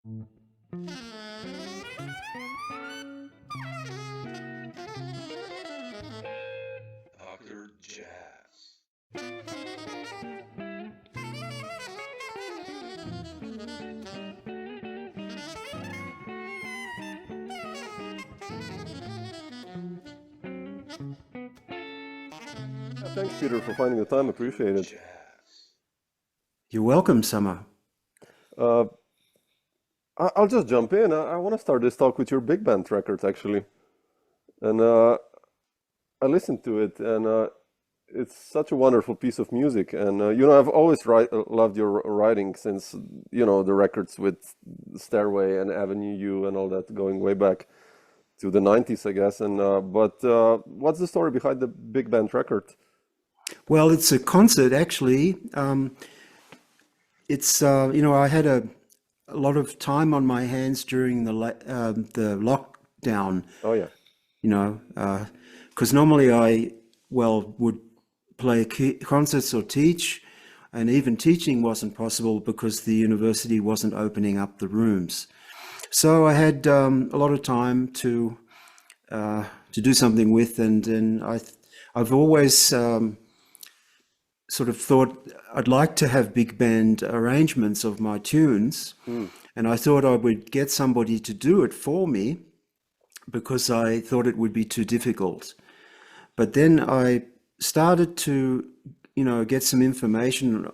Dr. Jazz. Thanks, Peter, for finding the time. Appreciate it. Jazz. You're welcome, Summer. Uh, I'll just jump in. I want to start this talk with your big band record, actually. And I listened to it, and it's such a wonderful piece of music. And I've always loved your writing since the records with Stairway and Avenue U and all that, going way back to the 90s, I guess. And but what's the story behind the big band record? Well, it's a concert, actually. I had a lot of time on my hands during the lockdown, Oh yeah. Because normally I would play concerts or teach, and even teaching wasn't possible because the university wasn't opening up the rooms. So I had a lot of time to do something with, and I've always sort of thought I'd like to have big band arrangements of my tunes, and I thought I would get somebody to do it for me because I thought it would be too difficult. But then I started to, get some information,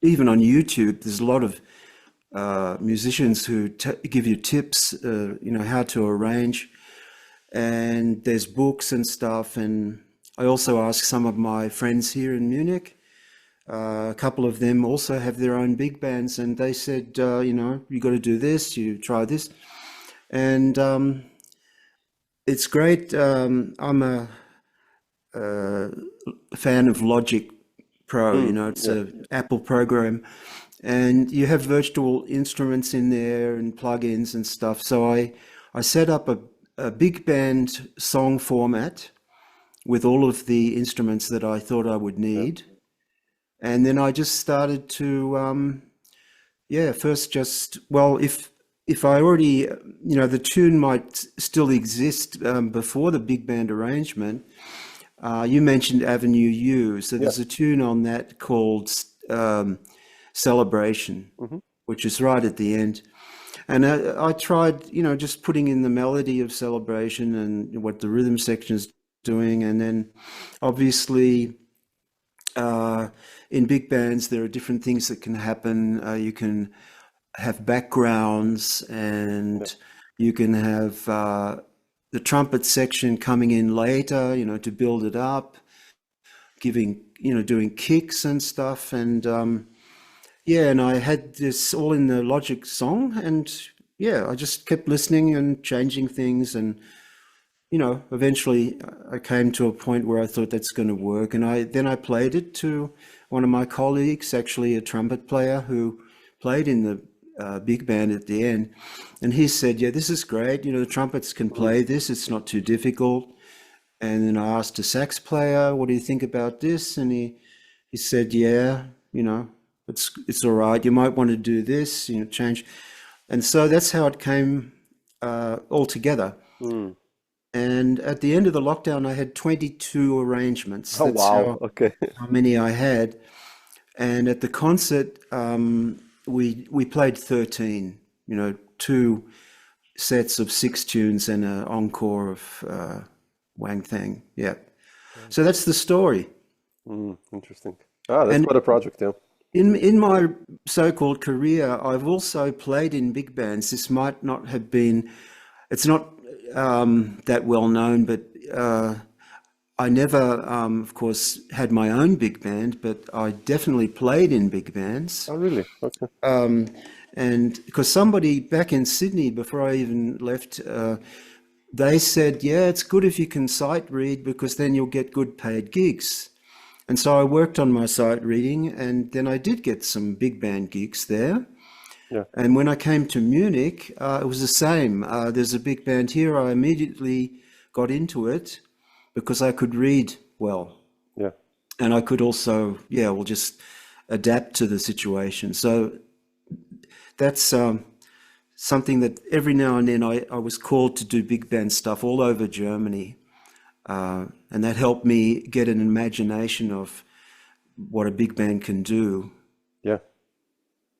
even on YouTube. There's a lot of musicians who give you tips, how to arrange, and there's books and stuff. And I also asked some of my friends here in Munich. A couple of them also have their own big bands, and they said, you got to do this, you try this. And it's great. I'm a fan of Logic Pro, it's an Apple program, and you have virtual instruments in there and plugins and stuff. So I set up a big band song format with all of the instruments that I thought I would need. And then I just started to, if I already, the tune might still exist before the big band arrangement. You mentioned Avenue U, so there's a tune on that called Celebration, which is right at the end. And I tried, just putting in the melody of Celebration and what the rhythm section is doing. And then obviously in big bands, there are different things that can happen. You can have backgrounds, and you can have the trumpet section coming in later, to build it up, doing kicks and stuff. And and I had this all in the Logic song, and I just kept listening and changing things. And, eventually I came to a point where I thought that's going to work. And I played it to one of my colleagues, actually a trumpet player who played in the big band at the end, and he said, "Yeah, this is great. The trumpets can play this. It's not too difficult." And then I asked a sax player, "What do you think about this?" And he said, "Yeah, it's all right. You might want to do this, change." And so that's how it came all together. And at the end of the lockdown, I had 22 arrangements. Oh That's wow. Okay. how many I had. And at the concert, we played 13, 2 sets of 6 tunes and an encore of Wang Thang. Yeah. So that's the story. Interesting. That's And quite a project, yeah. in my so-called career, I've also played in big bands. This might not have been, it's not that well known, but I never, of course, had my own big band, but I definitely played in big bands. Oh really? Okay. And because somebody back in Sydney, before I even left, they said, yeah, it's good if you can sight read because then you'll get good paid gigs. And so I worked on my sight reading, and then I did get some big band gigs there. Yeah. And when I came to Munich, it was the same. There's a big band here. I immediately got into it because I could read well. Yeah. And I could also, just adapt to the situation. So that's something that every now and then I was called to do big band stuff all over Germany. And that helped me get an imagination of what a big band can do. Yeah,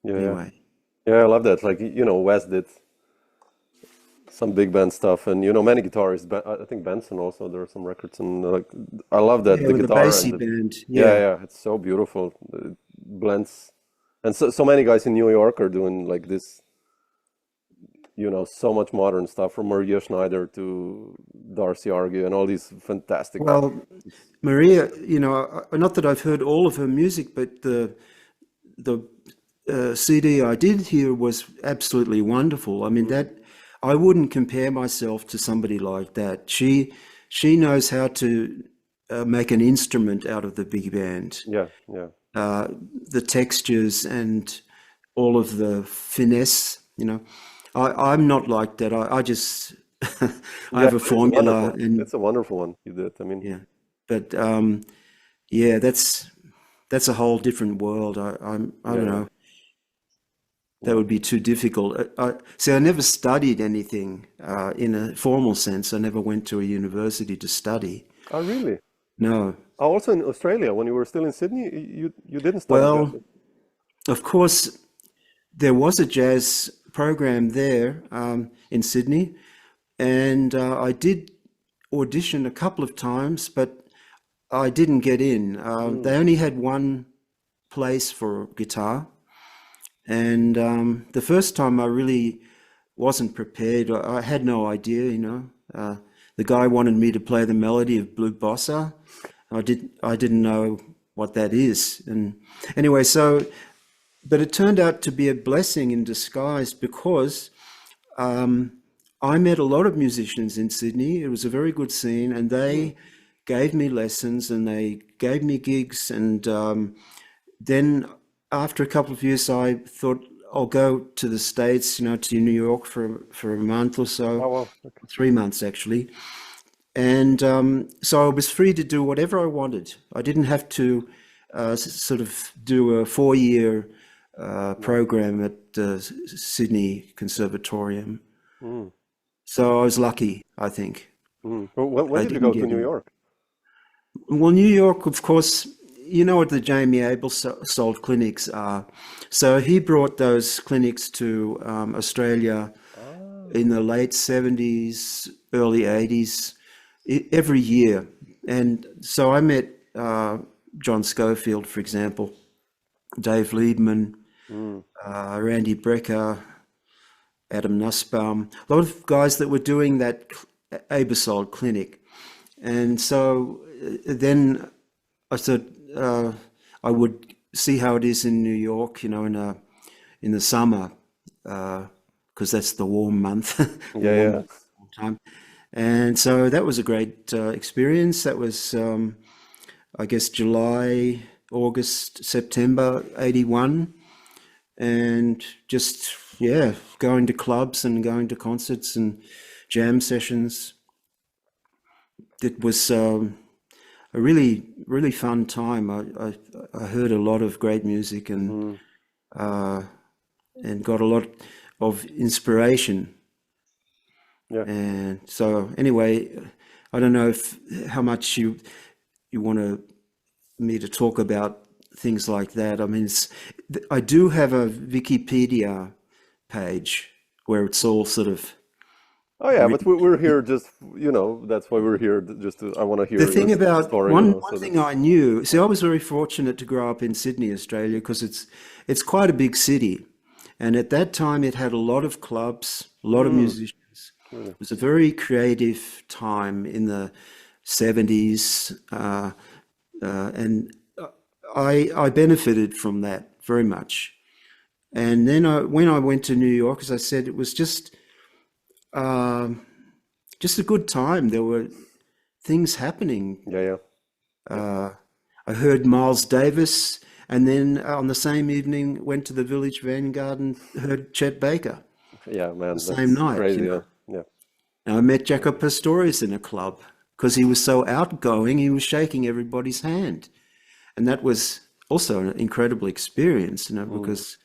yeah, yeah. Anyway, Yeah, I love that. Like, Wes did some big band stuff, and many guitarists. I think Benson also. There are some records, and like I love that yeah, the with a guitar bassy and band, yeah, yeah. yeah, it's so beautiful. It blends, and so many guys in New York are doing like this. So much modern stuff from Maria Schneider to Darcy Argue and all these fantastic. Well, Maria, not that I've heard all of her music, but the CD I did hear was absolutely wonderful. I mean, that I wouldn't compare myself to somebody like that. She knows how to make an instrument out of the big band. Yeah, yeah, The textures and all of the finesse. I'm not like that. I just I yeah. have a It's formula, wonderful. and It's a wonderful one you did. I mean, yeah. But yeah, that's a whole different world. I yeah, don't yeah. know. That would be too difficult. See, I never studied anything in a formal sense. I never went to a university to study. Oh, really? No. Also in Australia, when you were still in Sydney, you didn't study jazz. Well, of course, there was a jazz program there in Sydney, and I did audition a couple of times, but I didn't get in. Mm, They only had one place for guitar, and the first time I really wasn't prepared. I had no idea. The guy wanted me to play the melody of Blue Bossa. I didn't know what that is, and anyway, but it turned out to be a blessing in disguise because I met a lot of musicians in Sydney. It was a very good scene, and mm, they gave me lessons and they gave me gigs. And then after a couple of years, I thought I'll go to the States, to New York for a month or so, oh, well, okay. 3 months actually. And so I was free to do whatever I wanted. I didn't have to sort of do a 4-year Mm, program at the Sydney Conservatorium. mm, So I was lucky, I think. mm. Well, when I did you didn't go to get New in. York? Well, New York, of course, you know what the Jamie Abel sold clinics are. So he brought those clinics to Australia Ah, in the late 70s, early 80s, every year. And so I met John Schofield, for example, Dave Liebman, mm, Randy Brecker, Adam Nussbaum, a lot of guys that were doing that Aebersold clinic. And so then I thought I would see how it is in New York, in the summer, because that's the warm month, yeah, warm yeah. time. And so that was a great experience. That was, I guess, July, August, September, 81. And just, yeah, going to clubs and going to concerts and jam sessions. It was a really, really fun time. I heard a lot of great music Mm, uh, and got a lot of inspiration. yeah. And so anyway, I don't know how much you want me to talk about things like that. I mean, I do have a Wikipedia page where it's all sort of Oh yeah, but written. we're here just, that's why we're here. Just to, I want to The hear your thing about story, one so thing I knew, see, I was very fortunate to grow up in Sydney, Australia, because it's quite a big city, and at that time it had a lot of clubs, a lot of Mm, musicians. really. It was a very creative time in the 70s, and I benefited from that very much. And then when I went to New York, as I said, it was um, just a good time. There were things happening. Yeah, yeah, yeah, Uh, I heard Miles Davis, and then on the same evening went to the Village Vanguard and heard Chet Baker yeah, the man, same that's night. crazy. Yeah, yeah. And I met Jaco Pastorius in a club because he was so outgoing. He was shaking everybody's hand, and that was also an incredible experience. Mm, Because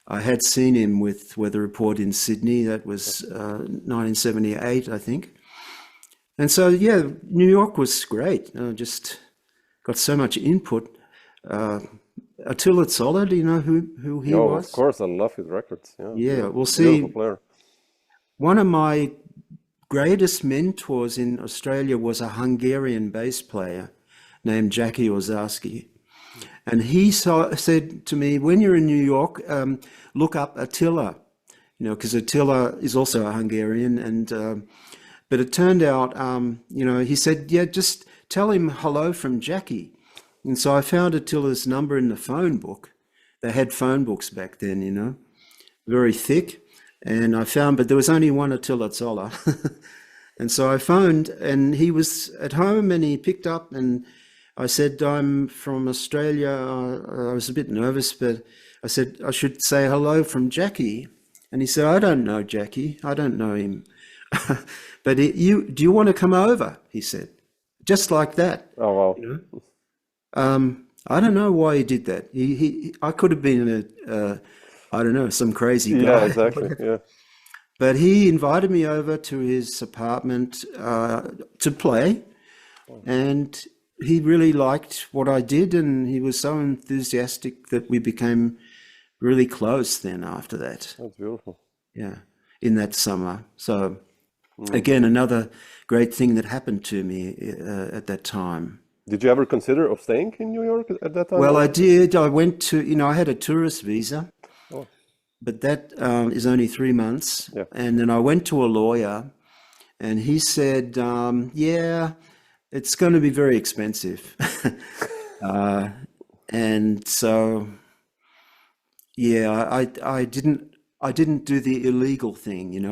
I had seen him with Weather Report in Sydney. That was 1978, I think. And so, yeah, New York was great. I just got so much input. Attila Zoller, do you know who he Oh, of was? course, I love his records. Yeah, Yeah, we'll beautiful see. player. One of my greatest mentors in Australia was a Hungarian bass player named Jackie Ozarski. And he said to me, when you're in New York, look up Attila, because Attila is also a Hungarian. And but it turned out, he said, yeah, just tell him hello from Jackie. And so I found Attila's number in the phone book. They had phone books back then, very thick. And I found, but there was only one Attila Zoller. And so I phoned, and he was at home, and he picked up, and I said, I'm from Australia. I was a bit nervous, but I said, I should say hello from Jackie. And he said, I don't know Jackie. I don't know him. But do you want to come over? He said, just like that. Oh, wow. I don't know why he did that. I could have been I don't know, some crazy guy. Yeah, exactly. Yeah. But he invited me over to his apartment to play, and he really liked what I did, and he was so enthusiastic that we became really close then after that. That's beautiful. Yeah, in that summer. So again, another great thing that happened to me at that time. Did you ever consider of staying in New York at that time? Well, I did. I went to, I had a tourist visa, Oh, but that is only 3 months. yeah. And then I went to a lawyer, and he said, yeah, it's going to be very expensive. And so, yeah, I didn't do the illegal thing.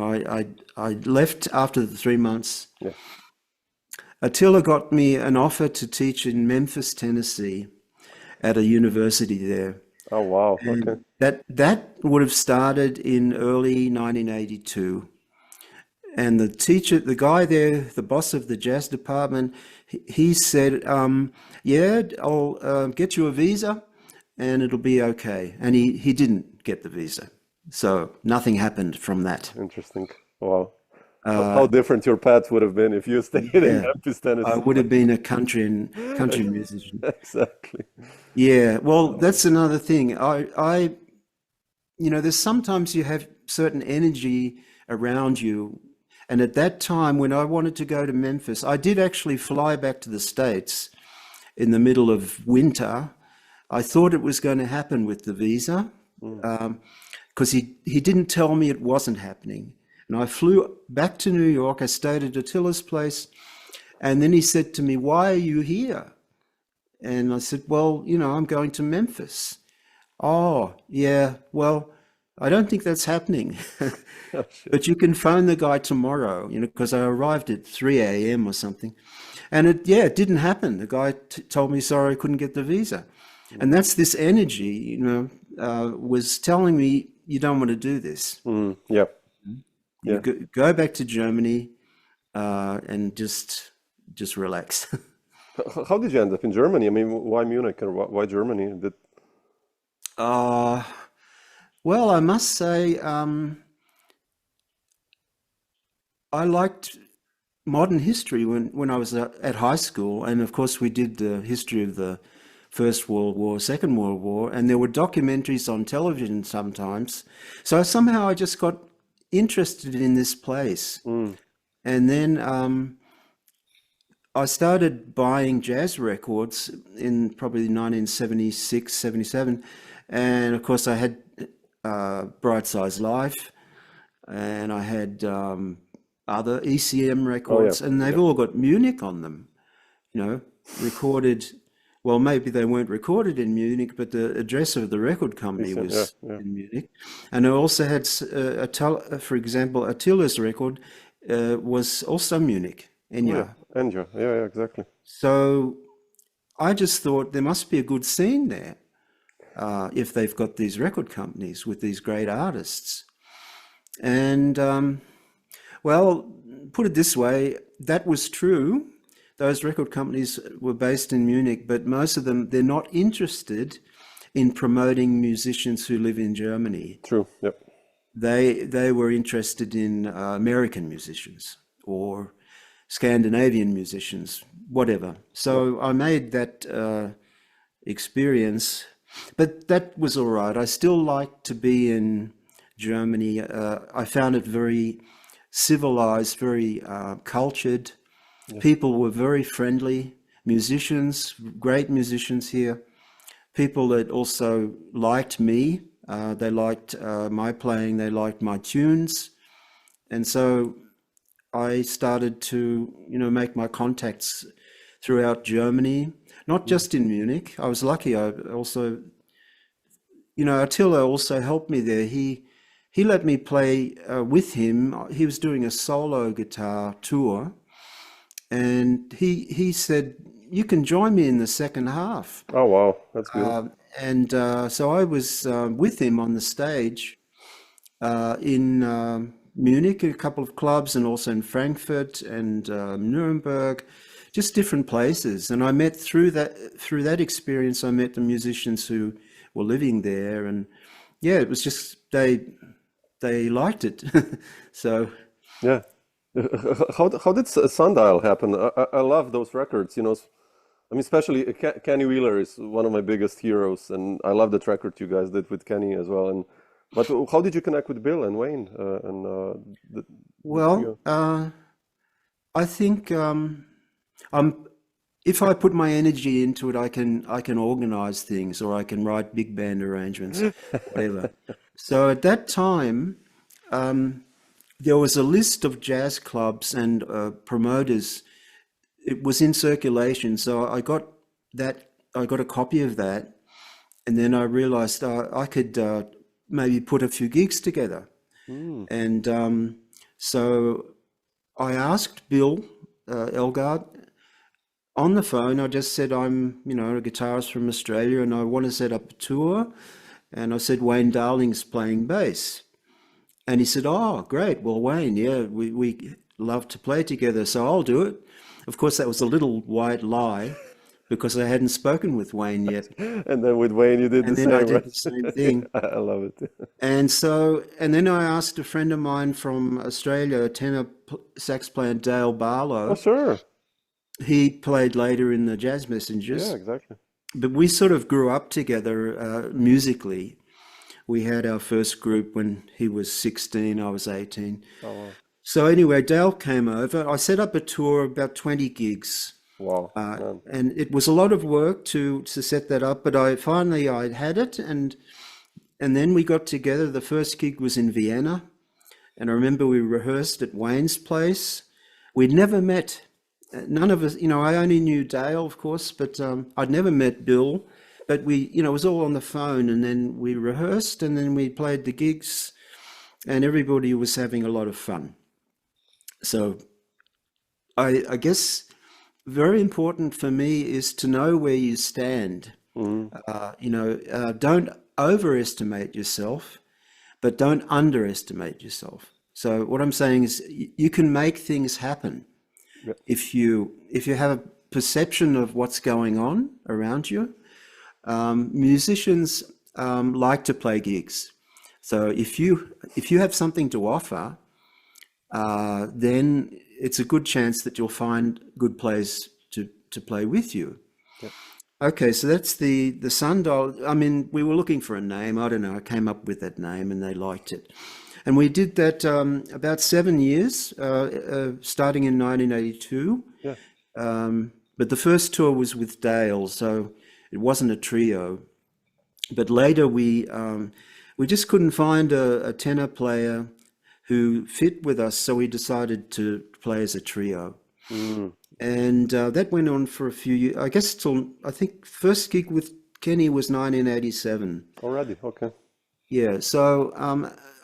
I left after the 3 months. Yeah. Attila got me an offer to teach in Memphis, Tennessee, at a university there. Oh, wow. And Okay. that would have started in early 1982. And the guy there, the boss of the jazz department, he said, yeah, I'll get you a visa and it'll be okay. And he didn't get the visa. So nothing happened from that. Interesting. Wow. How different your path would have been if you stayed in Yeah, Memphis, I Tennessee. would have been a country musician. Exactly. Yeah, well, that's another thing. There's sometimes you have certain energy around you. And at that time, when I wanted to go to Memphis, I did actually fly back to the States in the middle of winter. I thought it was going to happen with the visa, because he didn't tell me it wasn't happening. And I flew back to New York. I stayed at Attila's place. And then he said to me, why are you here? And I said, well, I'm going to Memphis. Oh, yeah, well, I don't think that's happening. Oh, shit. But you can phone the guy tomorrow, because I arrived at 3 a.m. or something. And it didn't happen. The guy told me, sorry, I couldn't get the visa. And that's this energy, was telling me, you don't want to do this. Yeah. You Yeah. go back to Germany and just relax. How did you end up in Germany? I mean, why Munich or why Germany? Well, I must say, I liked modern history when I was at high school. And of course, we did the history of the First World War, Second World War, and there were documentaries on television sometimes. So somehow I just got interested in this place. And then I started buying jazz records in probably 1976, 77. And of course, I had Bright Size Life, and I had other ECM Oh, yeah. records, and they've all got Munich on them, recorded. Well, maybe they weren't recorded in Munich, but the address of the record company Yeah. was Yeah. in Munich. And I also had, for example, Attila's record was also Munich, Oh, Enya. yeah. Enjoy. Yeah, exactly. So I just thought there must be a good scene there if they've got these record companies with these great artists. And well, put it this way, that was true. Those record companies were based in Munich, but most of them, they're not interested in promoting musicians who live in Germany. True. Yep. They were interested in American musicians or Scandinavian musicians, whatever. So I made that experience, but that was all right. I still liked to be in Germany. I found it very civilized, very cultured. People were very friendly. Musicians, great musicians here. People that also liked me. They liked my playing. They liked my tunes. And so I started to, make my contacts throughout Germany, not just in Munich. I was lucky. I also, Attila also helped me there. He let me play with him. He was doing a solo guitar tour, and he said, "You can join me in the second half." Oh, wow. That's good. So I was with him on the stage in Munich, a couple of clubs, and also in Frankfurt and Nuremberg, just different places. And I met through that experience, I met the musicians who were living there, and it was just they liked it. So Yeah. How did Sundial happen? I love those records, I mean, especially Kenny Wheeler is one of my biggest heroes, and I love that record you guys did with Kenny as well. But how did you connect with Bill and Wayne the well, trio? I think if I put my energy into it, I can organize things, or I can write big band arrangements, whatever. So at that time, there was a list of jazz clubs and promoters. It was in circulation, so I got a copy of that, and then I realized I could maybe put a few gigs together. And so I asked Bill Elgard on the phone. I just said, I'm a guitarist from Australia and I want to set up a tour. And I said, Wayne Darling's playing bass. And he said, oh, great. Well, Wayne, we love to play together, so I'll do it. Of course, that was a little white lie because I hadn't spoken with Wayne yet. And then with Wayne, you did the same, And then I did right? the same thing. I love it. And then I asked a friend of mine from Australia, a tenor sax player, Dale Oh, Barlow. sure. He played later in the Jazz Messengers. Yeah, exactly. But we sort of grew up together musically. We had our first group when he was 16, I was 18. Oh, wow. So anyway, Dale came over. I set up a tour of about 20 gigs. Wow. Man. And it was a lot of work to set that up, but I had it, and then we got together. The first gig was in Vienna, and I remember we rehearsed at Wayne's place. We'd never met. None of us, I only knew Dale, of course, but I'd never met Bill. But it was all on the phone, and then we rehearsed, and then we played the gigs, and everybody was having a lot of fun. So I guess very important for me is to know where you stand. Don't overestimate yourself, but don't underestimate yourself. So what I'm saying is you can make things happen. Yep. If you have a perception of what's going on around you. Musicians like to play gigs. So if you have something to offer, then it's a good chance that you'll find good players to play with you. Yep. Okay, so that's the Sundial. I mean, we were looking for a name. I don't know. I came up with that name and they liked it. And we did that about 7 years, starting in 1982. Yeah. But the first tour was with Dale, so it wasn't a trio. But later we just couldn't find a tenor player who fit with us, so we decided to play as a trio. And that went on for a few years, I guess till, I think first gig with Kenny was 1987. Already, okay. Yeah, so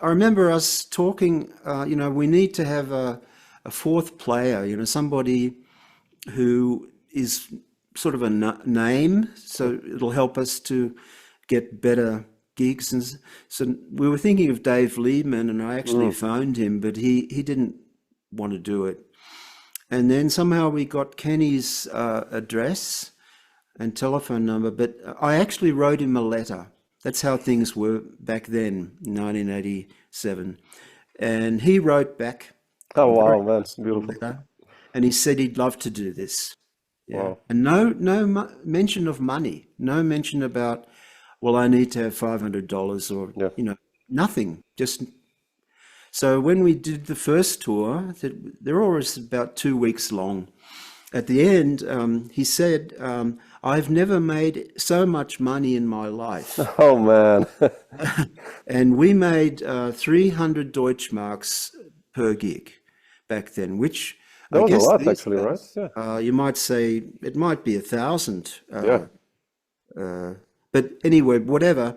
I remember us talking, we need to have a fourth player, somebody who is sort of a name, so it'll help us to get better gigs. And so we were thinking of Dave Liebman, and I actually phoned him, but he didn't want to do it. And then somehow we got Kenny's address, and telephone number, but I actually wrote him a letter. That's how things were back then, 1987. And he wrote back Oh a very wow, man, nice little beautiful. letter, and he said he'd love to do this. Yeah, Wow. and no mention of money, no mention about, well, I need to have $500 or Yeah. nothing. Just so when we did the first tour, they're always about 2 weeks long. At the end, he said, "I've never made so much money in my life." Oh man. And we made 300 Deutschmarks per gig back then, which That I was a guess lot these actually, right? days Yeah. you might say it might be 1,000. Yeah. But anyway, whatever.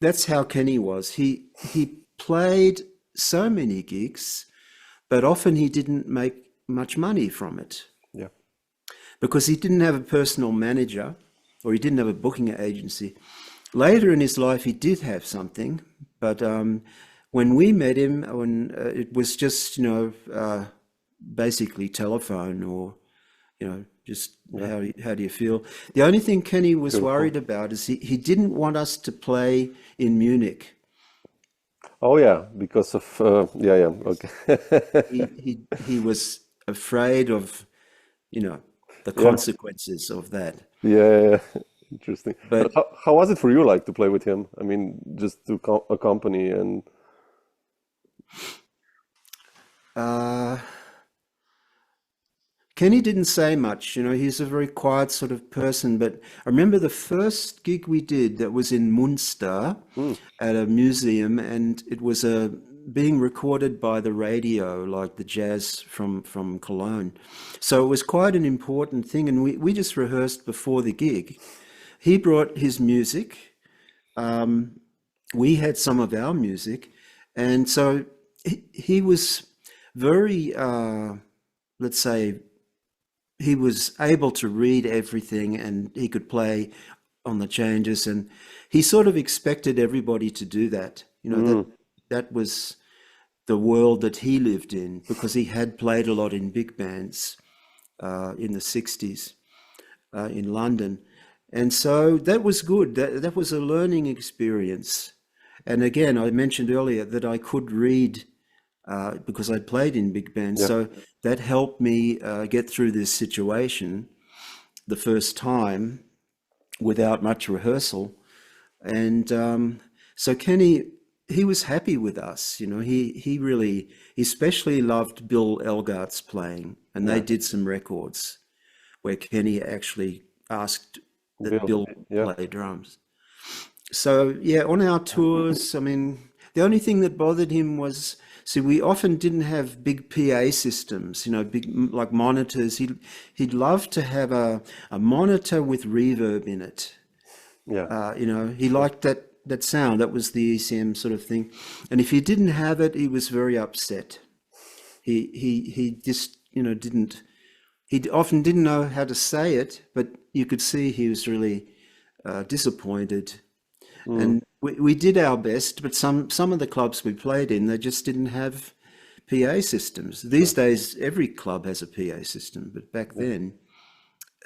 That's how Kenny was. He played so many gigs, but often he didn't make much money from it Yeah. because he didn't have a personal manager or he didn't have a booking agency. Later in his life, he did have something, but when we met him, it was just basically telephone or just how do you feel? The only thing Kenny was Beautiful. worried about is he didn't want us to play in Munich. Oh yeah, because of yeah, okay. He was afraid of the Yeah. consequences of that. Yeah. Interesting. But But how was it for you like to play with him? I mean, just to accompany and uh, Kenny didn't say much. He's a very quiet sort of person. But I remember the first gig we did that was in Munster mm, at a museum, and it was being recorded by the radio, like the jazz from Cologne. So it was quite an important thing, and we just rehearsed before the gig. He brought his music. We had some of our music, and so he was very, let's say, he was able to read everything and he could play on the changes, and he sort of expected everybody to do that. mm, That was the world that he lived in because he had played a lot in big bands in the 60s in London. And so that was good. That was a learning experience. And again, I mentioned earlier that I could read because I played in big bands. yeah. So that helped me get through this situation the first time without much rehearsal. And so Kenny, he was happy with us. He really, he especially loved Bill Elgart's playing. And they Yeah. did some records where Kenny actually asked that Bill. Bill Yeah. play drums. So yeah, on our tours, I mean, the only thing that bothered him was, see, we often didn't have big PA systems, big like monitors. He'd love to have a monitor with reverb in it. Yeah. He liked that sound. That was the ECM sort of thing. And if he didn't have it, he was very upset. He just didn't. He often didn't know how to say it, but you could see he was really disappointed. Mm, And we did our best, but some of the clubs we played in, they just didn't have PA systems. These days, every club has a PA system, but back then,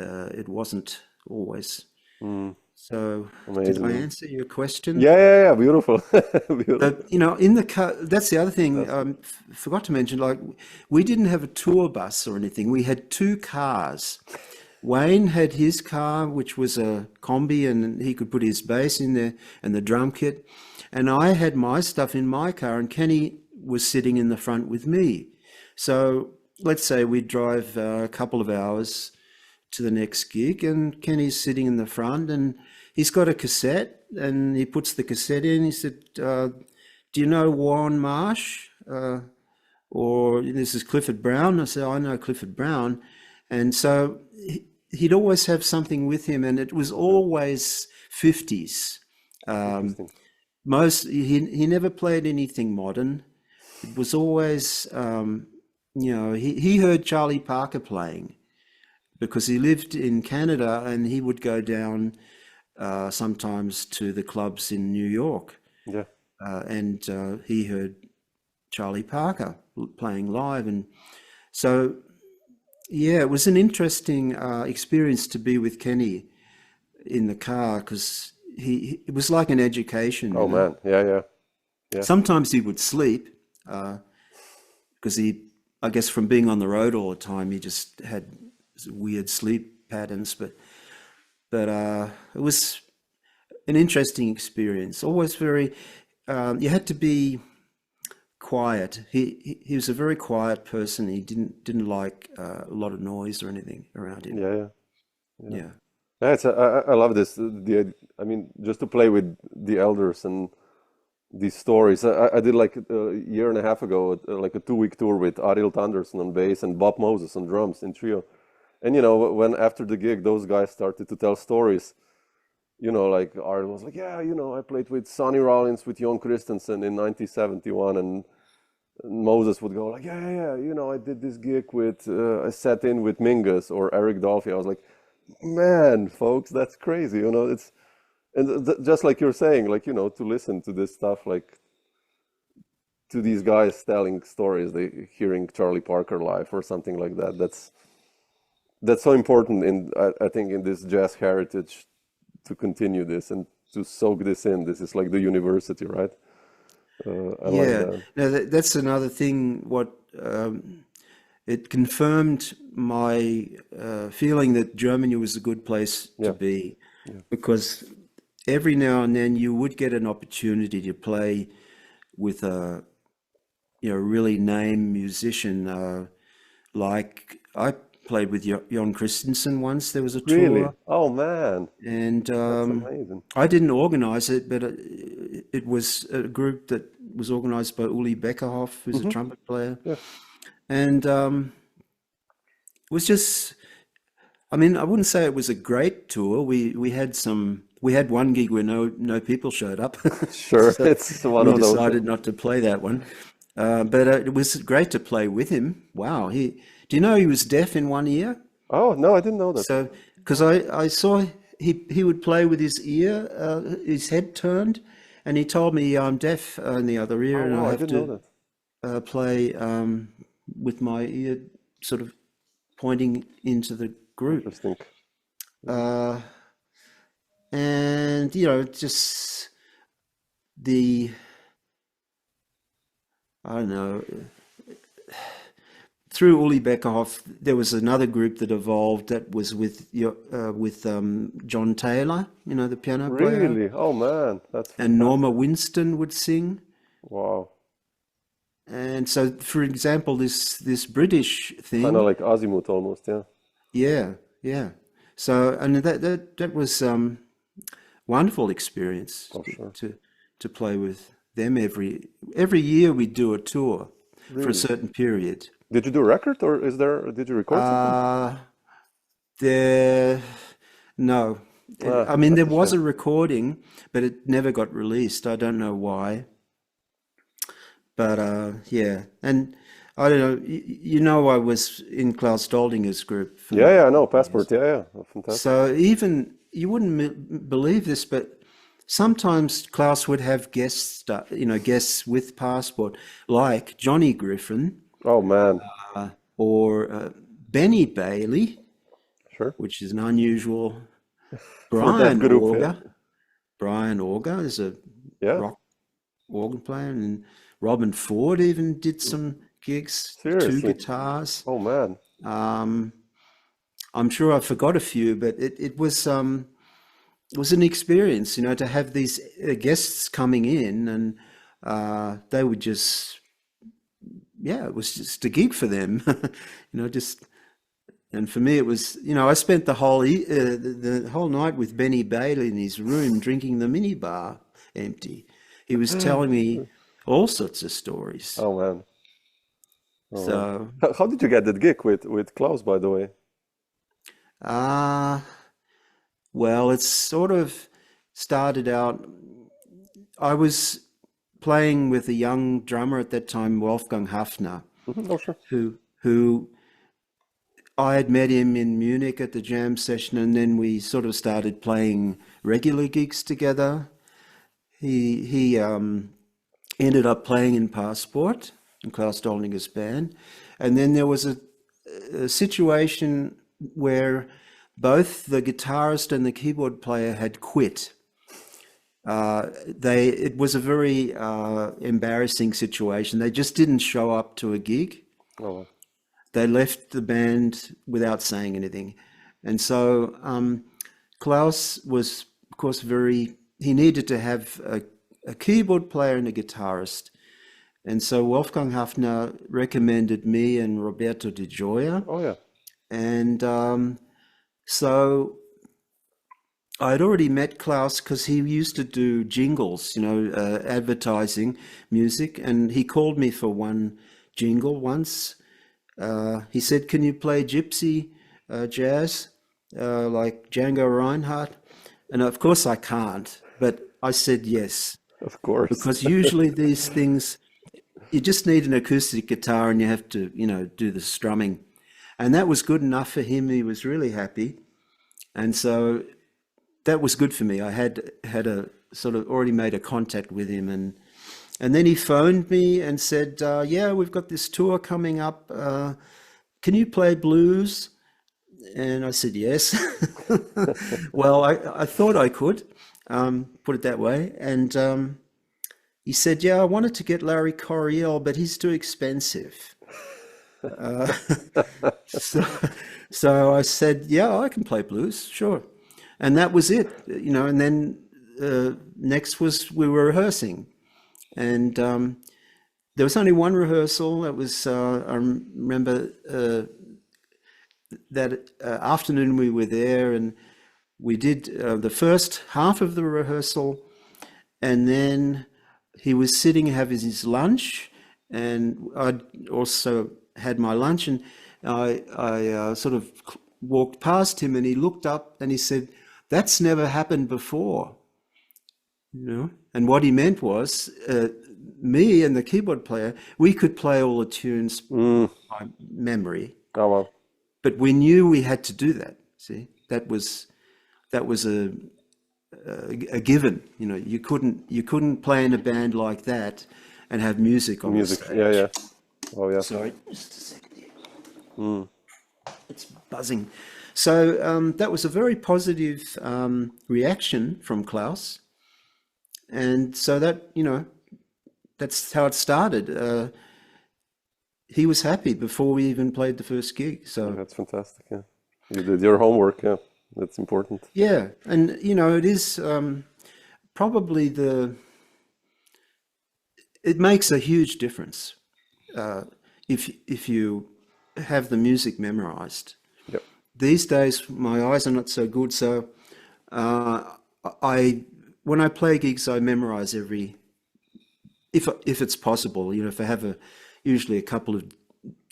it wasn't always. mm. So, did I Amazing. answer your question? Yeah. Beautiful. Beautiful. But that's the other thing forgot to mention. Like, we didn't have a tour bus or anything. We had two cars. Wayne had his car, which was a combi, and he could put his bass in there and the drum kit. And I had my stuff in my car, and Kenny was sitting in the front with me. So let's say we drive a couple of hours to the next gig, and Kenny's sitting in the front, and he's got a cassette, and he puts the cassette in. He said, "Do you know Warren Marsh?" Or this is Clifford Brown. I said, "I know Clifford Brown." And so he'd always have something with him, and it was always 50s. Interesting. He never played anything modern. It was always, he heard Charlie Parker playing because he lived in Canada, and he would go down sometimes to the clubs in New York, Yeah. and he heard Charlie Parker playing live, and so Yeah, it was an interesting experience to be with Kenny in the car because it was like an education, Oh man, yeah, yeah, yeah. Sometimes he would sleep because I guess from being on the road all the time, he just had weird sleep patterns. But it was an interesting experience. Always very, you had to be quiet. He was a very quiet person. He didn't like a lot of noise or anything around him. Yeah, yeah, yeah. Yeah. Yeah, I love this. I mean, just to play with the elders and these stories. I did like a year and a half ago, like a 2 week tour with Ariel Tanderson on bass and Bob Moses on drums in trio. And you know, when after the gig, those guys started to tell stories. You know, like Ariel was like, yeah, you know, I played with Sonny Rollins with Jon Christensen in 1971, and Moses would go like, yeah, yeah, yeah, you know, I did this gig with, I sat in with Mingus or Eric Dolphy. I was like, man, folks, that's crazy. You know, it's and just like you're saying, like, you know, to listen to this stuff, like to these guys telling stories, they hearing Charlie Parker live or something like that. That's so important in I think in this jazz heritage to continue this and to soak this in. This is like the university, right? I like Yeah. that. Now that's another thing. What it confirmed my feeling that Germany was a good place to Yeah, be, yeah, because every now and then you would get an opportunity to play with a really named musician. Like I played with Jon Christensen once. There was a really. tour, Oh man, and that's amazing. I didn't organize it, but it was a group that was organized by Uli Beckerhoff, who's a Hmm. trumpet player, Yeah, and it was just. I mean, I wouldn't say it was a great tour. We had one gig where no people showed up, sure. so It's one we of those decided things. not to play that one. But it was great to play with him. Wow, do you know he was deaf in one ear? Oh no, I didn't know that. So because Oh, I saw he would play with his head turned, and he told me I'm deaf in the other ear oh and wow, I I have didn't know to that. play with my ear sort of pointing into the group. Interesting. Yeah. Uh, and just the I don't know. Through Uli Beckerhoff, there was another group that evolved that was with John Taylor, the piano player, Really? Oh man, that's and Norma fantastic. Winston would sing. Wow. And so, for example, this British Kind of thing, like Azimuth almost, yeah. yeah, yeah. So, and that was wonderful experience For sure. to play with them every year. We do a tour for a Really? certain period. Did you do a record or did you record something? Uh, there, no. Ah, I mean, there that's a was shame. a recording, but it never got released. I don't know why. But yeah, and I don't know. I was in Klaus Doldinger's group for Yeah, yeah, I know. years. Passport, yeah, yeah. Oh, fantastic. So even you wouldn't believe this, but sometimes Klaus would have guests with Passport, like Johnny Griffin Oh man. or Benny Bailey, Sure. which is an unusual. For that Brian group, yeah. Auger. Brian Auger is a Yeah. rock organ player, and Robin Ford even did some gigs, two Seriously. guitars. Oh man. Um, I'm sure I forgot a few, but it was an experience, to have these guests coming in, and they would just, yeah, it was just a gig for them, just. And for me, it was, I spent the whole night with Benny Bailey in his room drinking the minibar empty. He was telling me all sorts of stories. Oh man. Oh man. So, How did you get that gig with Klaus, by the way? uh, well, it's sort of started out. I was playing with a young drummer at that time, Wolfgang Hafner, Hmm. Oh sure. who I had met him in Munich at the jam session, and then we sort of started playing regular gigs together. He ended up playing in Passport in Klaus Doldinger's band, and then there was a situation where both the guitarist and the keyboard player had quit. It was a very embarrassing situation. They just didn't show up to a gig. Oh, They left the band without saying anything. And so Klaus was, of course, he needed to have a keyboard player and a guitarist. And so Wolfgang Hafner recommended me and Roberto Di Gioia. oh yeah. And so I'd already met Klaus because he used to do jingles, advertising music. And he called me for one jingle once. He said, "Can you play gypsy jazz like Django Reinhardt?" And of course I can't, but I said yes. Of course. Because usually these things, you just need an acoustic guitar and you have to, do the strumming. And that was good enough for him. He was really happy. And so that was good for me. I had a sort of already made a contact with him. And then he phoned me and said, "Yeah, we've got this tour coming up. Can you play blues?" And I said, "Yes." Well, I thought I could, put it that way. And he said, "Yeah, I wanted to get Larry Coryell, but he's too expensive." So I said, "Yeah, I can play blues, sure." And that was it, and then next was we were rehearsing. And there was only one rehearsal. It was, I remember that afternoon we were there and we did the first half of the rehearsal, and then he was sitting having his lunch, and I'd also had my lunch, and I sort of walked past him and he looked up and he said, "That's never happened before." And what he meant was me and the keyboard player, we could play all the tunes by memory. Oh well. But we knew we had to do that. See, that was a given. You couldn't play in a band like that and have music on the stage. Yeah. Oh yeah. Sorry, just a second here. It's buzzing. So that was a very positive reaction from Klaus. And so that, that's how it started. He was happy before we even played the first gig. So That's fantastic. Yeah, you did your homework. Yeah, that's important. yeah, and it is probably it makes a huge difference if you have the music memorized. Yep. These days, my eyes are not so good, so when I play gigs, I memorize if it's possible. If I have usually a couple of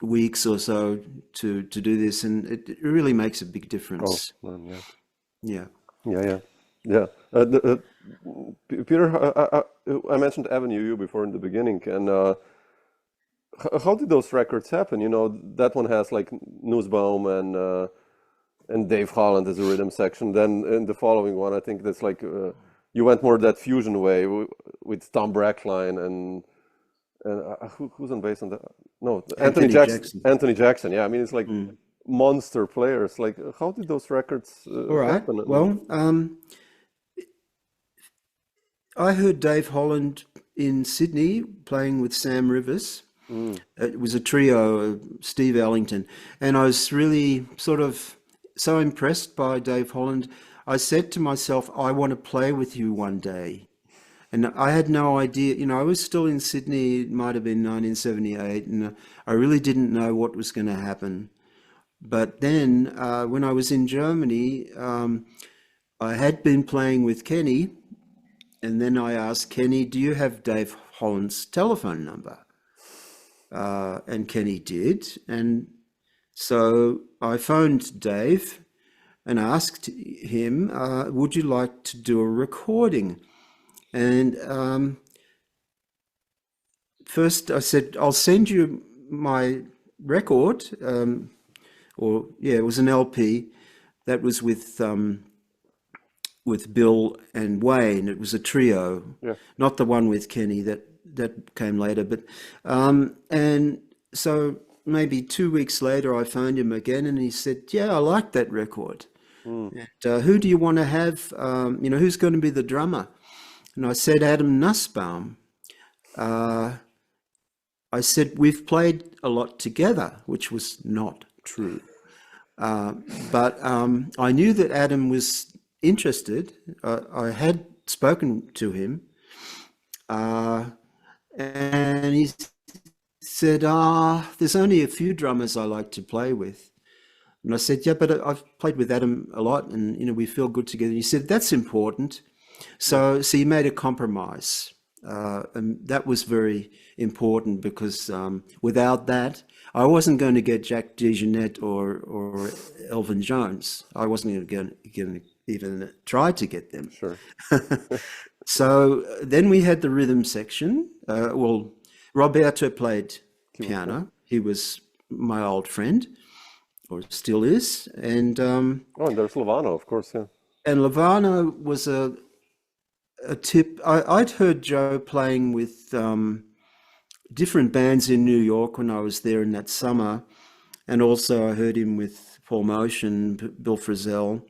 weeks or so to do this, and it really makes a big difference. Oh, man, Yeah. yeah. Peter, I mentioned Avenue U before in the beginning, and how did those records happen? That one has like Nussbaum and Dave Holland as a rhythm section. Then in the following one, I think that's like you went more that fusion way with Tom Brackline and who's on bass on that? No, Anthony Jackson. Anthony Jackson. Yeah, I mean it's like monster players. Like, how did those records All right. happen? Well, I heard Dave Holland in Sydney playing with Sam Rivers. It was a trio, Steve Ellington, and I was really sort of so impressed by Dave Holland. I said to myself, I want to play with you one day. And I had no idea, I was still in Sydney, it might have been 1978, and I really didn't know what was going to happen. But then when I was in Germany, I had been playing with Kenny, and then I asked Kenny, "Do you have Dave Holland's telephone number?" And Kenny did. And so I phoned Dave and asked him, would you like to do a recording? And first I said, I'll send you my record, it was an LP that was with Bill and Wayne. It was a trio, not the one with Kenny that came later. But and so maybe 2 weeks later, I phoned him again, and he said, "Yeah, I like that record. And, who do you want to have? Who's going to be the drummer?" And I said, "Adam Nussbaum." Uh, I said, "We've played a lot together," which was not true. But I knew that Adam was interested. I had spoken to him, and he said, "There's only a few drummers I like to play with." And I said, "Yeah, but I've played with Adam a lot, and we feel good together." He said, "That's important." So he made a compromise, and that was very important because without that, I wasn't going to get Jack DeJohnette or Elvin Jones. I wasn't going to even try to get them. Sure. So then we had the rhythm section. Roberto played piano. He was my old friend, or still is, and and there's Lovano, of course, yeah. and Lovano was a tip. I'd heard Joe playing with different bands in New York when I was there in that summer, and also I heard him with Paul Motion, Bill Frisell,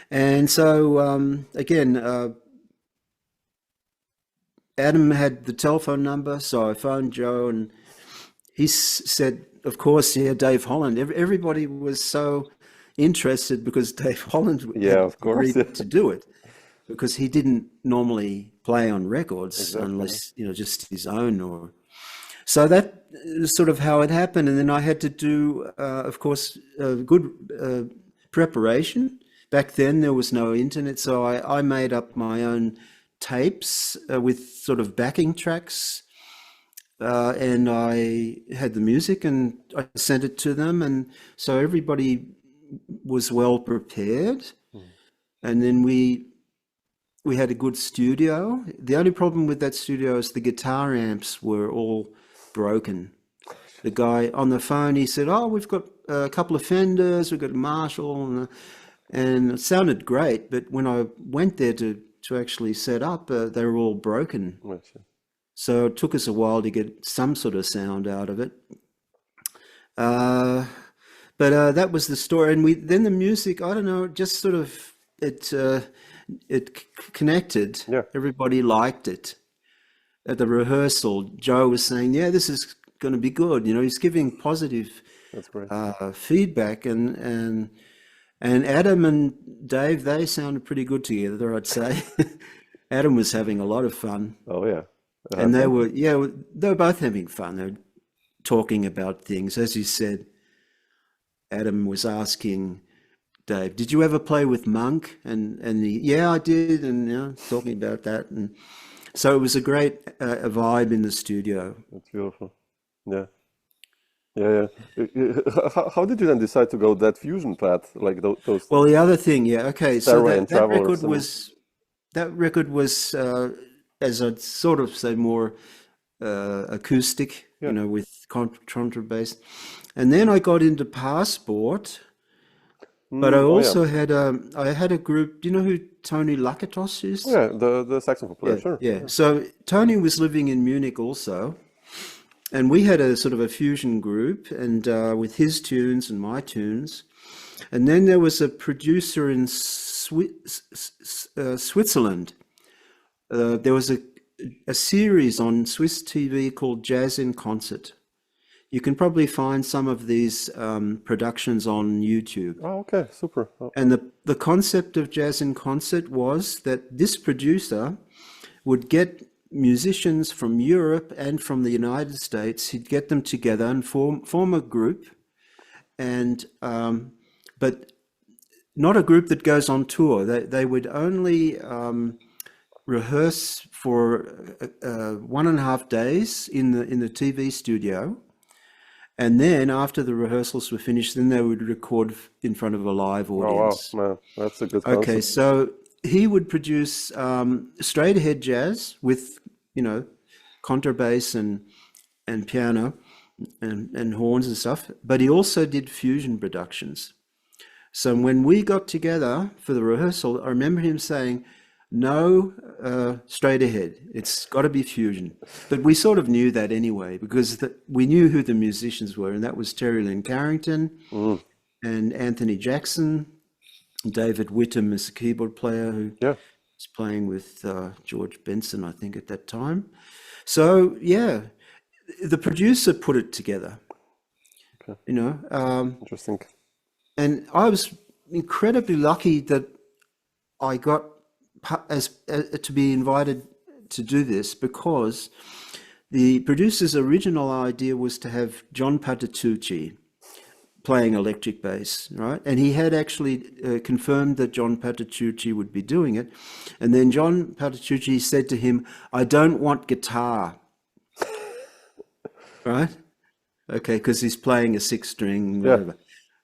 and so again. Adam had the telephone number, so I phoned Joe, and he said, of course, yeah, Dave Holland. Everybody was so interested because Dave Holland had agreed to do it, because he didn't normally play on records unless, just his own. So that is sort of how it happened. And then I had to do, of course, good preparation. Back then there was no internet, so I made up my own tapes with sort of backing tracks, and I had the music and I sent it to them, and so everybody was well prepared. And then we had a good studio. The only problem with that studio is the guitar amps were all broken. The guy on the phone, he said, "Oh, we've got a couple of Fenders, we've got a Marshall," and it sounded great, but when I went there to actually set up, they were all broken. So it took us a while to get some sort of sound out of it. But that was the story. And then the music, I don't know, just sort of, it connected. Yeah. Everybody liked it. At the rehearsal, Joe was saying, "Yeah, this is going to be good." He's giving positive That's great. Feedback, and Adam and Dave, they sounded pretty good together, I'd say. Adam was having a lot of fun. Oh, yeah. And they were both having fun. They were talking about things. As you said, Adam was asking Dave, "Did you ever play with Monk?" And "Yeah, I did," and talking about that. And so it was a great vibe in the studio. That's beautiful. Yeah. Yeah. How did you then decide to go that fusion path, like those? Well, the other thing, okay, so that record was, as I'd sort of say, more acoustic, with contrabass. And then I got into Passport, but I also had a group. Do you know who Tony Lakatos is? Yeah, the saxophone player, sure. Yeah. So Tony was living in Munich also. And we had a sort of a fusion group, and with his tunes and my tunes. And then there was a producer in Switzerland. There was a series on Swiss TV called Jazz in Concert. You can probably find some of these productions on YouTube. Oh, okay, super. Oh. And the concept of Jazz in Concert was that this producer would get musicians from Europe and from the United States. He'd get them together and form a group, and but not a group that goes on tour. They would only rehearse for 1.5 days in the TV studio, and then after the rehearsals were finished, then they would record in front of a live audience. Oh wow, man, that's a good concept. Okay, so he would produce straight ahead jazz with, contrabass and piano and horns and stuff, but he also did fusion productions. So when we got together for the rehearsal, I remember him saying, no, straight ahead. It's got to be fusion. But we sort of knew that anyway because we knew who the musicians were, and that was Terry Lynn Carrington and Anthony Jackson, David Whittam as a keyboard player who Yeah. was playing with George Benson, I think, at that time. So, yeah, the producer put it together, Okay. you know. Interesting. And I was incredibly lucky that I got as to be invited to do this because the producer's original idea was to have John Patitucci playing electric bass, right? And he had actually confirmed that John Patitucci would be doing it. And then John Patitucci said to him, "I don't want guitar." Right? Okay, because he's playing a six string, whatever.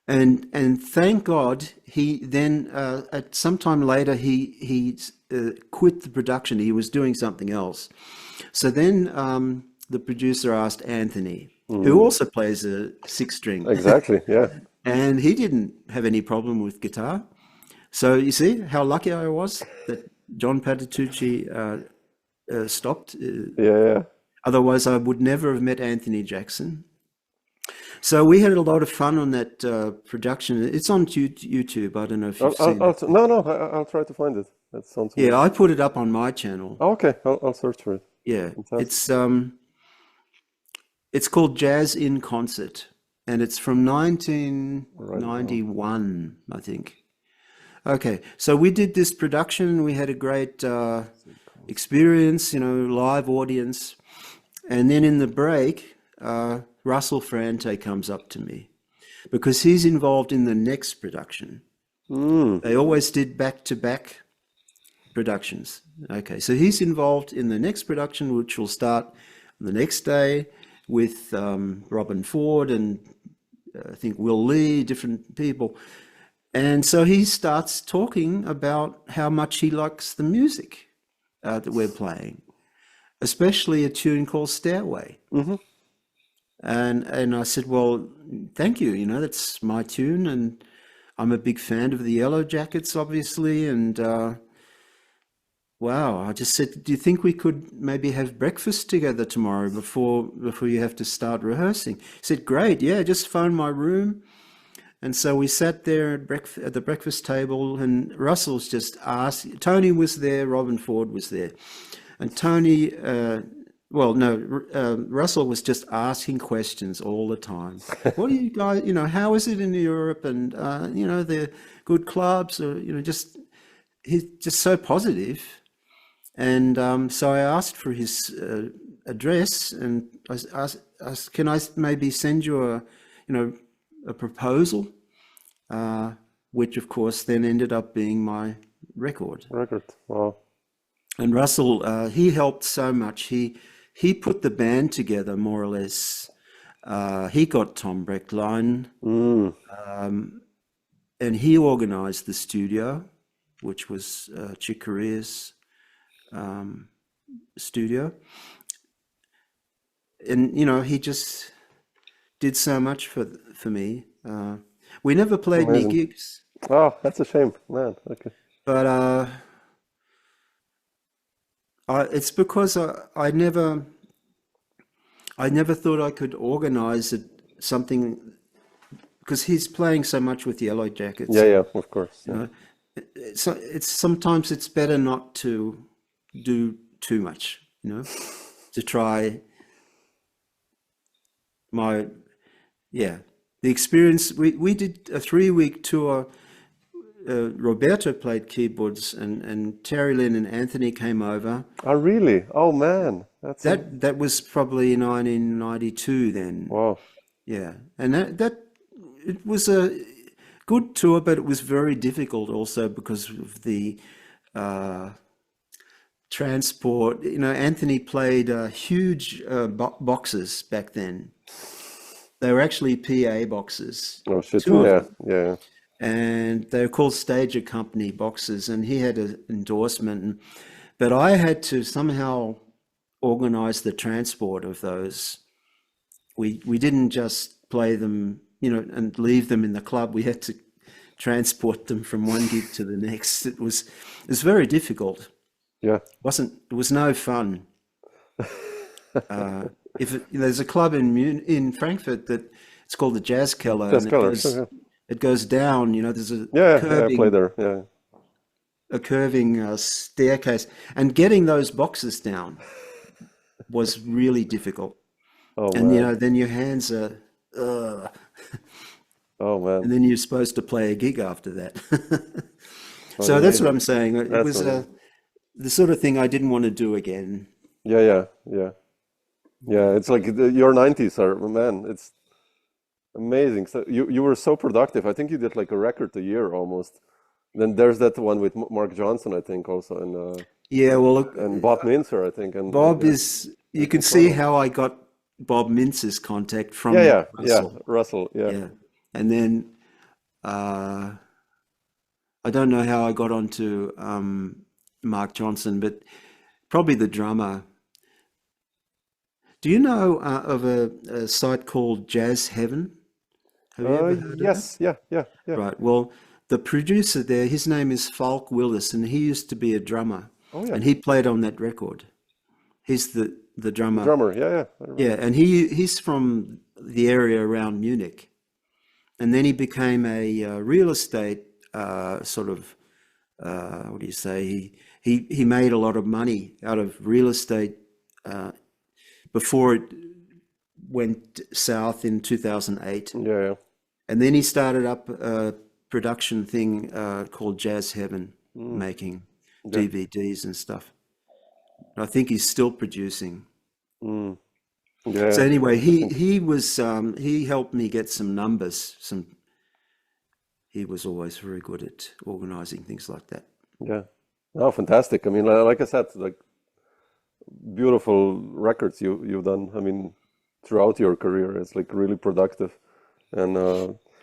And thank God he then at some time later he quit the production. He was doing something else. So then the producer asked Anthony, who also plays a six string, Exactly. Yeah. and he didn't have any problem with guitar. So you see how lucky I was that John Patitucci stopped. Yeah. Otherwise, I would never have met Anthony Jackson. So we had a lot of fun on that production. It's on YouTube. I don't know if you've seen it. I'll try to find it. That sounds good. Yeah, I put it up on my channel. Oh, okay. I'll search for it. Yeah, Fantastic. it's called Jazz in Concert, and it's from 1991, I think. Okay, so we did this production. We had a great experience, live audience, and then in the break, Russell Ferrante comes up to me because he's involved in the next production. They always did back-to-back productions. Okay, so he's involved in the next production, which will start the next day with Robin Ford and I think Will Lee, different people. And so he starts talking about how much he likes the music that we're playing, especially a tune called Stairway. And I said, well, thank you. That's my tune, and I'm a big fan of the Yellow Jackets, obviously. And wow, I just said, do you think we could maybe have breakfast together tomorrow before you have to start rehearsing? He said, great, yeah, just phone my room. And so we sat there at the breakfast table, and Russell's just asked. Tony was there, Robin Ford was there, and Tony. Russell was just asking questions all the time. What do you guys, how is it in Europe? And, the good clubs, or, he's just so positive. And so I asked for his address, and I asked, can I maybe send you a proposal? Which, of course, then ended up being my record. Wow. And Russell, he helped so much. He put the band together, more or less. He got Tom Breckline, and he organized the studio, which was Chick Corea's studio. And, he just did so much for me. We never played any gigs. Oh, that's a shame, man. Okay. But it's because I never thought I could organize something, because he's playing so much with Yellow Jackets. Yeah, of course. Yeah. So sometimes it's better not to do too much, to try the experience. We did a 3-week tour. Roberto played keyboards, and Terry Lynn and Anthony came over. Oh, really? Oh, man. That was probably 1992 then. Wow. Yeah, and that it was a good tour, but it was very difficult also because of the transport. Anthony played huge boxes back then. They were actually PA boxes. Oh, shit. Yeah. And they were called Stage Company boxes, and he had an endorsement. But I had to somehow organize the transport of those. We didn't just play them, and leave them in the club. We had to transport them from one gig to the next. It was very difficult. Yeah. It was no fun. Uh, there's a club in Frankfurt that it's called the Jazz Keller, Jazz and Keller. Sure, yeah. it goes down. There's a Yeah, yeah, yeah, I play curving there. Yeah. staircase, and getting those boxes down was really difficult. Oh And man. then your hands are, uh, Oh man. and then you're supposed to play a gig after that. Oh, So that's what amazing. I'm saying. It That's was amazing. the sort of thing I didn't want to do again. Yeah, yeah, yeah. Yeah, it's like your 90s are, man, it's amazing. So you were so productive. I think you did like a record a year almost. Then there's that one with Mark Johnson, I think, also, Yeah, well, look, and Bob Minzer, I think, and Bob yeah, is, you can see incredible. how I got Bob Mintz's contact Yeah, from yeah, yeah. Russell. Russell, yeah, Yeah. And then uh, I don't know how I got onto Mark Johnson, but probably the drummer. Do you know of a site called Jazz Heaven? Have you ever heard of it? yes, yeah, yeah, yeah. Right. Well, the producer there, his name is Falk Willis, and he used to be a drummer, Oh yeah, and he played on that record. He's the the drummer. drummer. Yeah, yeah, I Yeah, remember. and he's from the area around Munich, and then he became a real estate sort of what do you say? He made a lot of money out of real estate uh, before it went south in 2008. Yeah, yeah. And then he started up a production thing called Jazz Heaven, Mm, making yeah. DVDs and stuff. I think he's still producing. Mm, yeah, So yeah. anyway, I he think. he was he helped me get some numbers. He was always very good at organizing things like that. Yeah. Oh, fantastic. I mean, like I said, like beautiful records you've done. I mean, throughout your career, it's like really productive. And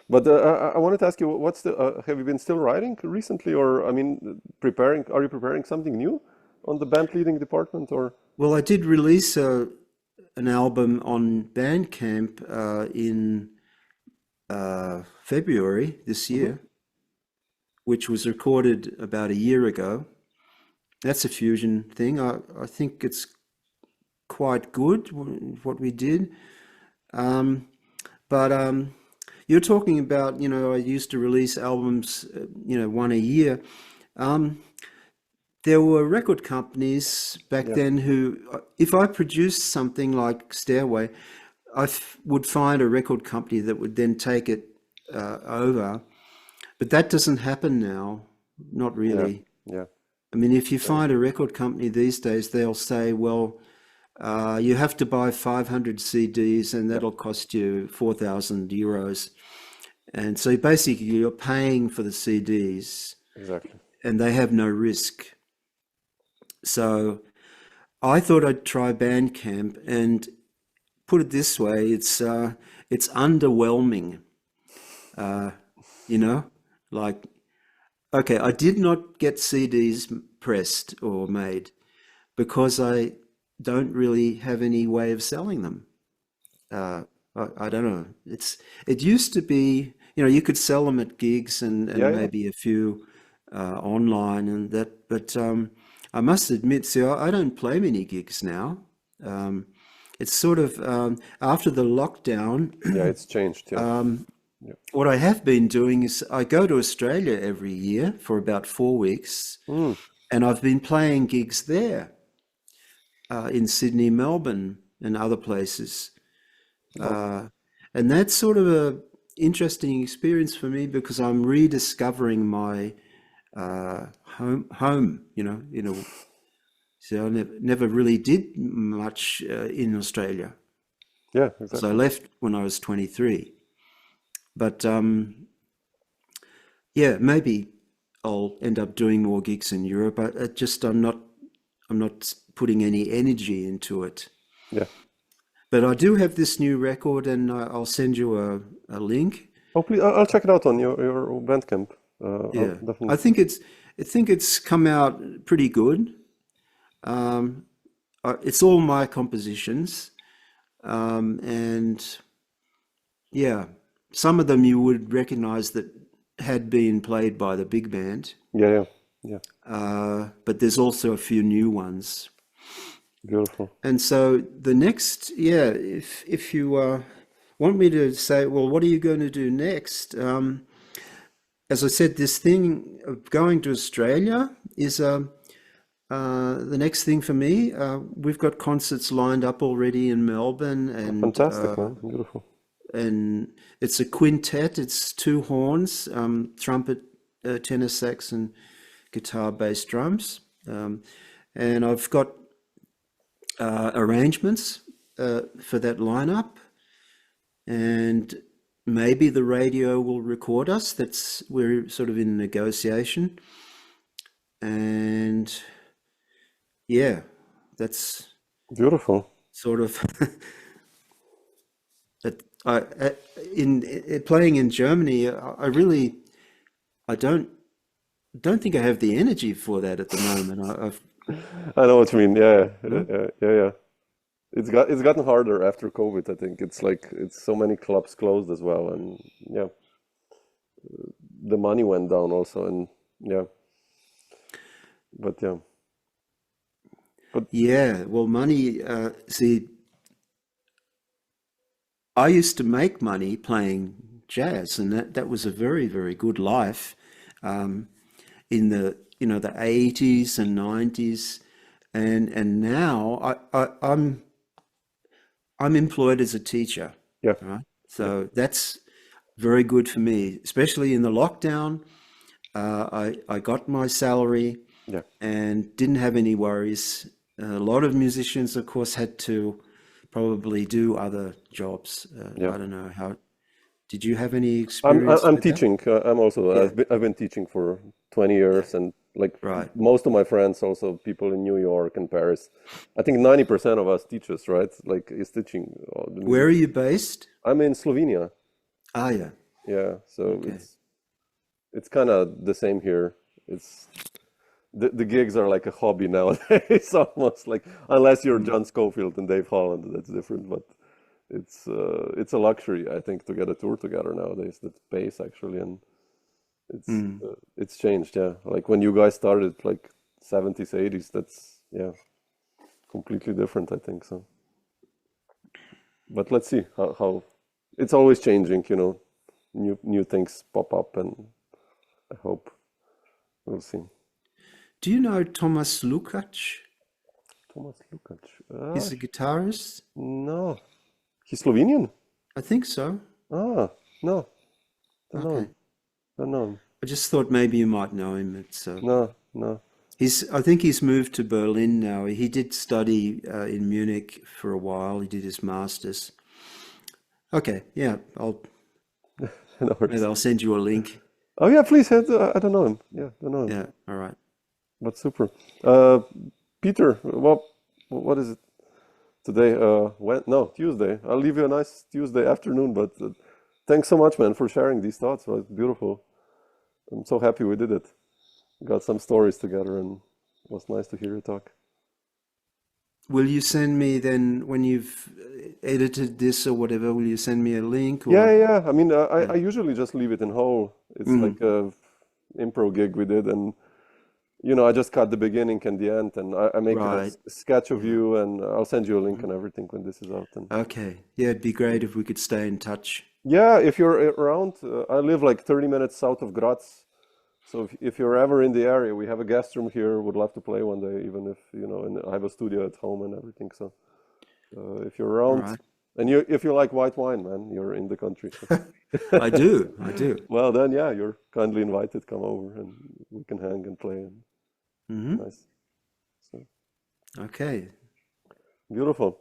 but I wanted to ask you, what's the have you been still writing recently, or I mean, preparing? Are you preparing something new on the band leading department, or? Well, I did release an album on Bandcamp in February this Hmm. year, which was recorded about a year ago. That's a fusion thing. I think it's quite good what we did. Um, but you're talking about, I used to release albums, one a year. Um, there were record companies back Yeah, then who, if I produced something like Stairway, would find a record company that would then take it over. But that doesn't happen now, not yeah, really. yeah, I mean, if you yeah, find a record company these days, they'll say, well, you have to buy 500 CDs and yeah. that'll cost you 4,000 euros. And so basically, you're paying for the CDs Exactly. and they have no risk. So I thought I'd try Bandcamp and put it this way, it's underwhelming. Uh, you know, like okay, I did not get CDs pressed or made because I don't really have any way of selling them. Uh, I don't know. It used to be, you could sell them at gigs Yeah, and yeah. maybe a few online and that, but I must admit, see, I don't play many gigs now. Um, it's sort of after the lockdown. Yeah, it's changed. Yeah, um, yeah. what I have been doing is I go to Australia every year for about 4 weeks, Mm, and I've been playing gigs there in Sydney, Melbourne, and other places. wow. Uh, and that's sort of a interesting experience for me because I'm rediscovering my home. So I never really did much in Australia Yeah, because I exactly. left when I was 23. But yeah, maybe I'll end up doing more gigs in Europe. I'm not putting any energy into it. Yeah. But I do have this new record, and I'll send you a link. Oh, please, I'll check it out on your Bandcamp. I'll Yeah, I definitely. think it's come out pretty good. Um, it's all my compositions, and yeah, some of them you would recognize that had been played by the big band. Yeah, yeah. Yeah, but there's also a few new ones. beautiful. And so the next, yeah, if you want me to say, well, what are you going to do next? As I said, this thing of going to Australia is the next thing for me. We've got concerts lined up already in Melbourne, Fantastic, man. Beautiful. and it's a quintet. It's two horns, trumpet, tenor sax, and guitar, bass, drums. And I've got arrangements for that lineup, and maybe the radio will record us. We're sort of in negotiation, and yeah, that's Beautiful. sort of that. In playing in Germany, I don't think I have the energy for that at the moment. I've I know what you mean. Yeah, huh? yeah. It's gotten harder after COVID, I think. It's so many clubs closed as well, and yeah, the money went down also, and yeah, but yeah, but Yeah, well, money. See, I used to make money playing jazz, and that was a very, very good life um, in the 80s and 90s, and now I'm employed as a teacher, yeah, right? yeah, So that's very good for me, especially in the lockdown. I got my salary yeah, and didn't have any worries. A lot of musicians, of course, had to probably do other jobs. yeah. I don't know how. Did you have any I'm experience with that? teaching. Yeah, I've been teaching for 20 yeah, years, and like right. most of my friends, also people in New York and Paris. I think 90% of us teachers, right? Like is teaching all the Where are music. you based? I'm in Slovenia. Ah, yeah. Yeah, so Okay. it's kind of the same here. It's the gigs are like a hobby nowadays, almost like unless you're Mm, John Scofield and Dave Holland, that's different. But it's a luxury, I think, to get a tour together nowadays. That pays actually, and mm. it's changed. Yeah, like when you guys started, like 70s, 80s. That's yeah, completely different, I think. So, but let's see how it's always changing. New things pop up, and I hope we'll see. Do you know Thomas Lukacs? Thomas Lukac. He's a guitarist. No, he's Slovenian. I think so. Ah, no, don't know Okay. him. Don't know him. I just thought maybe you might know him. No, no. I think he's moved to Berlin now. He did study in Munich for a while. He did his master's. Okay, yeah, No maybe worries. I'll send you a link. Oh yeah, please. I don't know him. Yeah, don't know him. Yeah, all right. But super. Uh, Peter, what is it today? No, Tuesday. I'll leave you a nice Tuesday afternoon. But thanks so much, man, for sharing these thoughts. It was beautiful. I'm so happy we did it. Got some stories together, and it was nice to hear you talk. Will you send me then when you've edited this or whatever? Will you send me a link Yeah, or? yeah. I mean, I Yeah. usually just leave it in whole. It's Mm, like a improv gig we did, and I just cut the beginning and the end, and I make a right. sketch of Yeah. you, and I'll send you a link Mhm. and everything when this is out. And Okay. Yeah, it'd be great if we could stay in touch. yeah, if you're around, I live like 30 minutes south of Graz. So if you're ever in the area, we have a guest room here. Would love to play one day, even if, and I have a studio at home and everything. So if you're All around, right. and if you like white wine, man, you're in the country. So. I do. I do. Well, then, yeah, you're kindly invited. Come over and we can hang and play. And Hmm. nice. So Okay. beautiful.